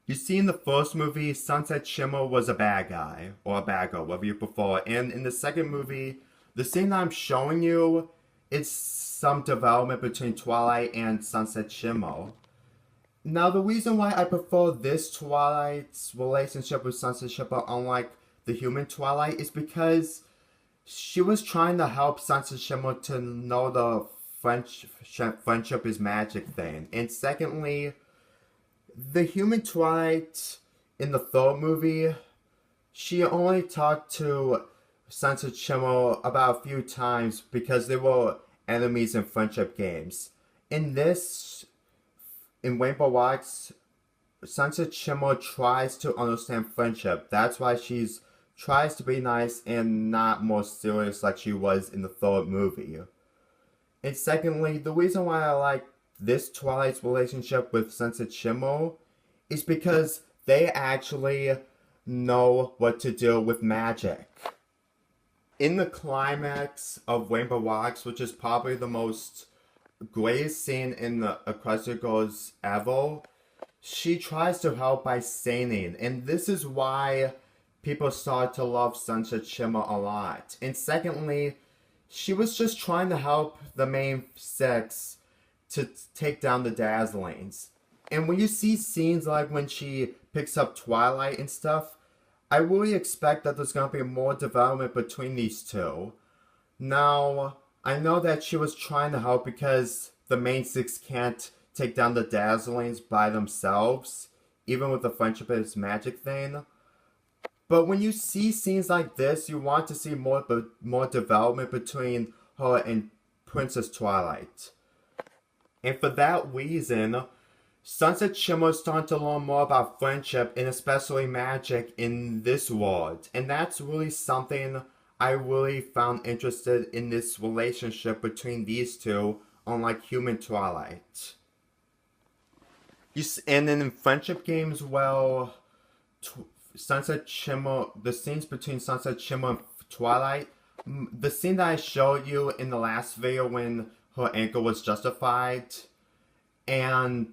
You see, in the first movie, Sunset Shimmer was a bad guy, or a bad girl, whatever you prefer. And in the second movie, the scene that I'm showing you, it's some development between Twilight and Sunset Shimmer. Now, the reason why I prefer this Twilight's relationship with Sunset Shimmer, unlike the human Twilight, is because she was trying to help Sunset Shimmer to know the friendship is magic thing. And secondly, the human Twilight in the third movie, she only talked to Sunset Shimmer about a few times because they were enemies in friendship games. In this, in Rainbow Rocks, Sunset Shimmer tries to understand friendship. That's why she's tries to be nice and not more serious like she was in the third movie. And secondly, the reason why I like this Twilight's relationship with Sunset Shimmer is because they actually know what to do with magic. In the climax of Rainbow Rocks, which is probably the most greatest scene in the Equestria Girls ever, she tries to help by singing, and this is why people start to love Sunset Shimmer a lot. And secondly, she was just trying to help the main six to take down the Dazzlings. And when you see scenes like when she picks up Twilight and stuff, I really expect that there's going to be more development between these two. Now, I know that she was trying to help because the main six can't take down the Dazzlings by themselves, even with the friendship is magic thing. But when you see scenes like this, you want to see more development between her and Princess Twilight. And for that reason, Sunset Shimmer is starting to learn more about friendship and especially magic in this world. And that's really something I really found interested in this relationship between these two, unlike Human Twilight. And then in friendship games, well, Sunset Shimmer, the scenes between Sunset Shimmer and Twilight, the scene that I showed you in the last video when her ankle was justified, and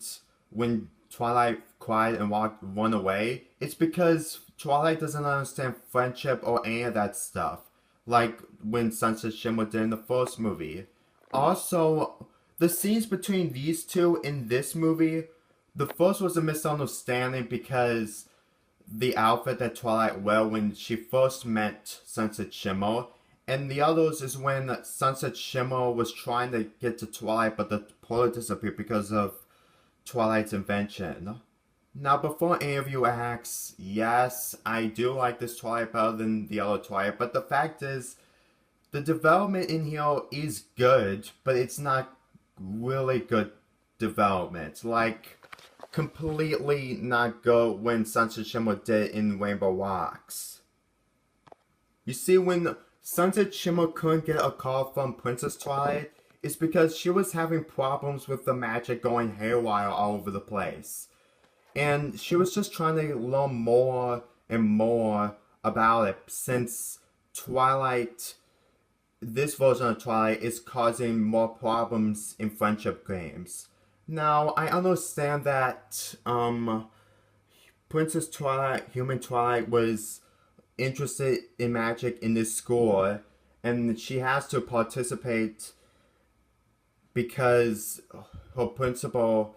when Twilight cried and run away, it's because Twilight doesn't understand friendship or any of that stuff, like when Sunset Shimmer did in the first movie. Also, the scenes between these two in this movie, the first was a misunderstanding because the outfit that Twilight wore when she first met Sunset Shimmer, and the others is when Sunset Shimmer was trying to get to Twilight, but the portal disappeared because of Twilight's invention. Now, before any of you ask, yes, I do like this Twilight better than the other Twilight, but the fact is, the development in here is good, but it's not really good development. Like, completely not good when Sunset Shimmer did in Rainbow Rocks. You see, when Sunset Shimmer couldn't get a call from Princess Twilight, it's because she was having problems with the magic going haywire all over the place. And she was just trying to learn more and more about it since Twilight, this version of Twilight, is causing more problems in friendship games. Now, I understand that Princess Twilight, Human Twilight, was interested in magic in this school, and she has to participate because her principal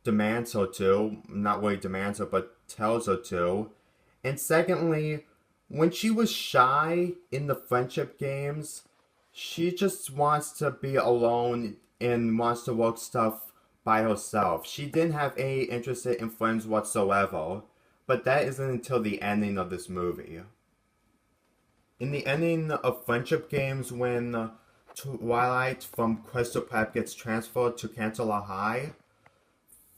demands her to, not really demands her, but tells her to. And secondly, when she was shy in the friendship games, she just wants to be alone and wants to work stuff by herself. She didn't have any interest in friends whatsoever, but that isn't until the ending of this movie. In the ending of friendship games, when Twilight from Crystal Prep gets transferred to Canterlot High,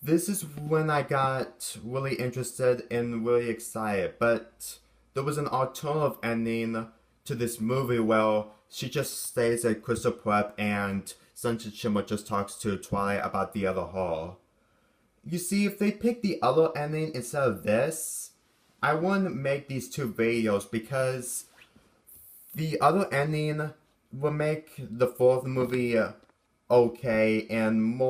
this is when I got really interested and really excited, but there was an alternative ending to this movie where she just stays at Crystal Prep and Sunset Shimmer just talks to Twilight about the other hall. You see, if they picked the other ending instead of this, I wouldn't make these two videos because the other ending would make the fourth movie okay and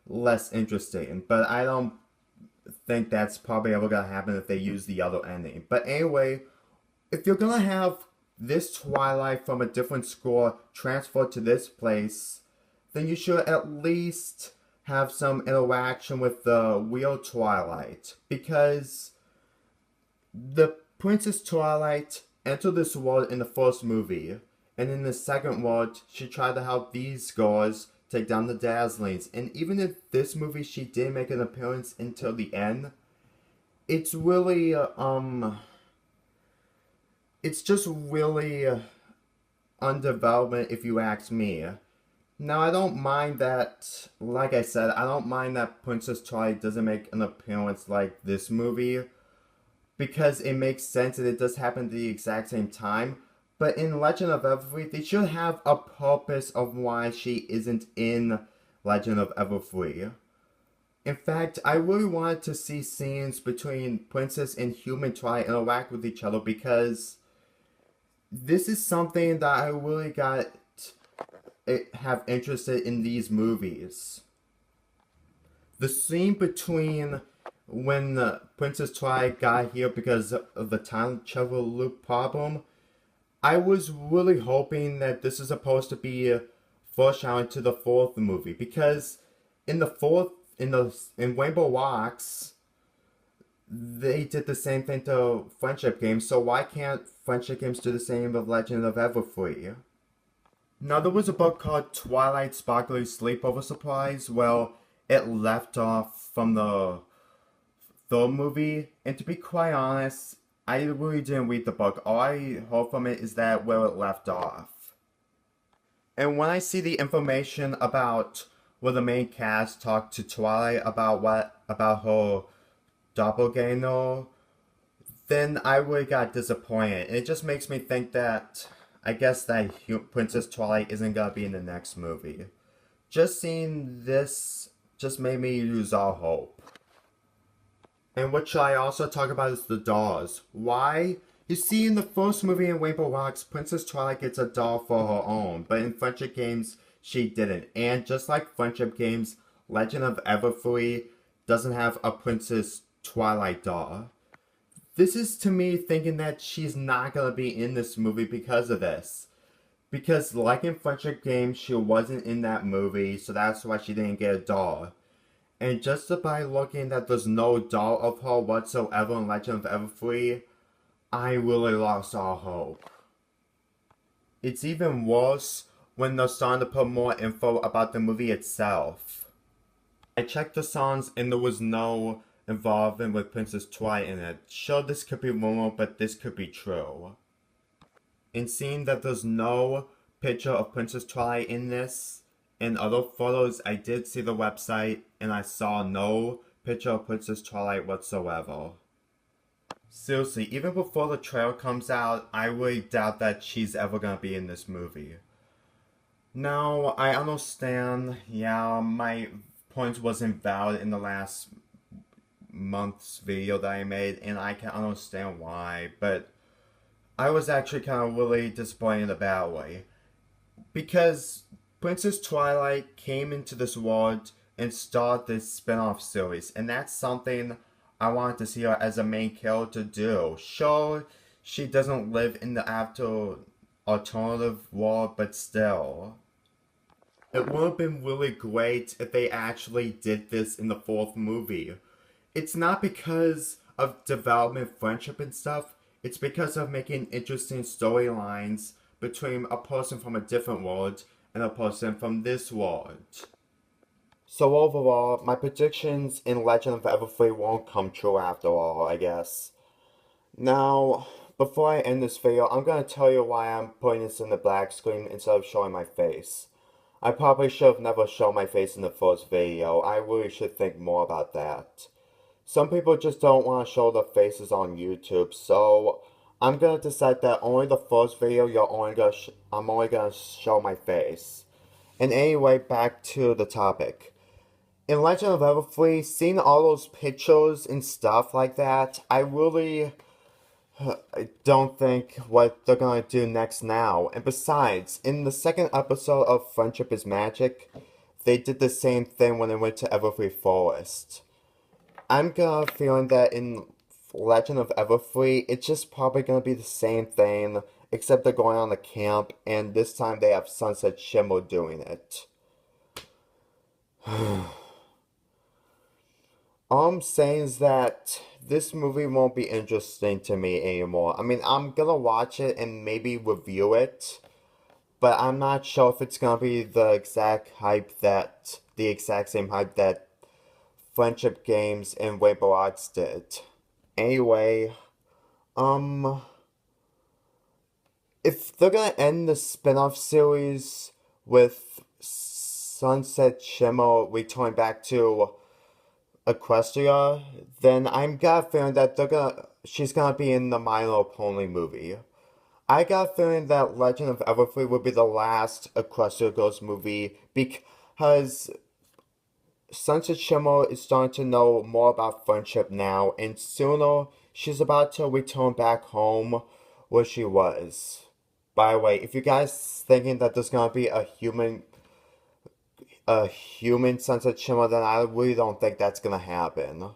less interesting. But I don't think that's probably ever gonna happen if they use the other ending. But anyway, if you're gonna have this Twilight from a different score transferred to this place, then you should at least have some interaction with the real Twilight. Because the Princess Twilight entered this world in the first movie, and in the second world, she tried to help these girls take down the Dazzlings. And even if this movie she did make an appearance until the end, it's really, it's just really undevelopment if you ask me. Now, I don't mind that, like I said, I don't mind that Princess Twilight doesn't make an appearance like this movie, because it makes sense and it does happen at the exact same time. But in Legend of Everfree, they should have a purpose of why she isn't in Legend of Everfree. In fact, I really wanted to see scenes between Princess and Human Twilight interact with each other, because this is something that I really have interested in these movies. The scene between when Princess Twilight got here because of the time travel loop problem, I was really hoping that this is supposed to be a foreshadowing to the fourth movie, because in Rainbow Rocks, they did the same thing to Friendship Games, so why can't Friendship Games do the same with Legend of Everfree? Now, there was a book called Twilight Sparkly Sleepover Surprise. Well, it left off from the third movie, and to be quite honest, I really didn't read the book. All I heard from it is that where it left off. And when I see the information about where the main cast talked to Twilight about her doppelganger, then I really got disappointed. It just makes me think that I guess that Princess Twilight isn't gonna be in the next movie. Just seeing this just made me lose all hope. And what should I also talk about is the dolls. Why? You see, in the first movie in Rainbow Rocks, Princess Twilight gets a doll for her own, but in Friendship Games, she didn't. And just like Friendship Games, Legend of Everfree doesn't have a Princess Twilight doll. This is to me thinking that she's not gonna be in this movie because of this. Because like in Friendship Games, she wasn't in that movie, so that's why she didn't get a doll. And just by looking that there's no doll of her whatsoever in Legend of Everfree, I really lost all hope. It's even worse when they're starting to put more info about the movie itself. I checked the songs and there was no involvement with Princess Twilight in it. Sure, this could be rumor, but this could be true. And seeing that there's no picture of Princess Twilight in this, in other photos, I did see the website, and I saw no picture of Princess Twilight whatsoever. Seriously, even before the trailer comes out, I really doubt that she's ever gonna be in this movie. Now, I understand, yeah, my point wasn't valid in the last month's video that I made, and I can understand why, but I was actually kind of really disappointed in a bad way. Because Princess Twilight came into this world and started this spin-off series, and that's something I wanted to see her as a main character do. Sure, she doesn't live in the alternative world, but still. It would have been really great if they actually did this in the fourth movie. It's not because of development, friendship, and stuff. It's because of making interesting storylines between a person from a different world and a person from this world. So overall, my predictions in Legend of Everfree won't come true after all, I guess. Now, before I end this video, I'm going to tell you why I'm putting this in the black screen instead of showing my face. I probably should have never shown my face in the first video. I really should think more about that. Some people just don't want to show their faces on YouTube, so I'm going to decide that only the first video I'm only going to show my face. And anyway, back to the topic. In Legend of Everfree, seeing all those pictures and stuff like that, I really don't think what they're going to do next now. And besides, in the second episode of Friendship is Magic, they did the same thing when they went to Everfree Forest. I'm gonna feeling that in Legend of Everfree, it's just probably gonna be the same thing, except they're going on a camp, and this time they have Sunset Shimmer doing it. All I'm saying is that this movie won't be interesting to me anymore. I mean, I'm gonna watch it and maybe review it, but I'm not sure if it's gonna be the exact same hype that Friendship Games and Rainbow Arts did. Anyway, um, if they're gonna end the spin-off series with Sunset Shimmer returning back to Equestria, then I'm got a feeling that she's gonna be in the My Little Pony movie. I got a feeling that Legend of Everfree will be the last Equestria Girls movie because Sunset Shimmer is starting to know more about friendship now, and sooner she's about to return back home where she was. By the way, if you guys thinking that there's gonna be a human Sunset Shimmer, then I really don't think that's gonna happen.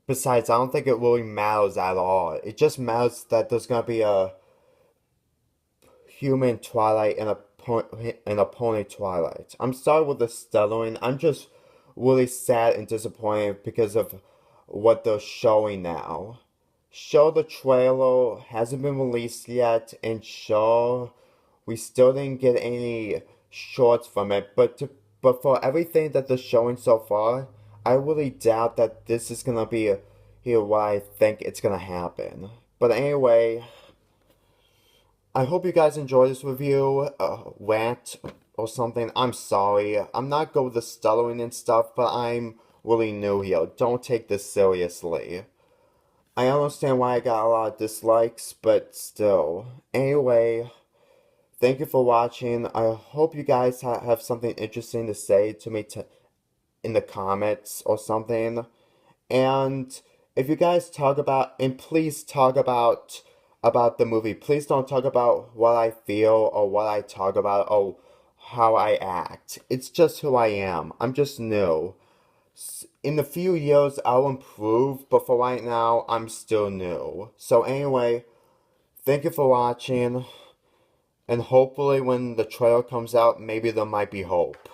Besides, I don't think it really matters at all. It just matters that there's gonna be a human Twilight and a pony Twilight. I'm sorry with the stuttering. I'm just really sad and disappointed because of what they're showing now. Sure, the trailer hasn't been released yet, and sure, we still didn't get any shorts from it, but for everything that they're showing so far, I really doubt that this is gonna be what I think it's gonna happen. But anyway, I hope you guys enjoy this review, rant or something. I'm sorry, I'm not good with the stuttering and stuff, but I'm really new here. Don't take this seriously. I understand why I got a lot of dislikes, but still. Anyway, thank you for watching. I hope you guys have something interesting to say to me in the comments or something. And if you guys talk about, and please talk about the movie. Please don't talk about what I feel or what I talk about or how I act. It's just who I am. I'm just new. In a few years, I'll improve, but for right now, I'm still new. So anyway, thank you for watching, and hopefully when the trailer comes out, maybe there might be hope.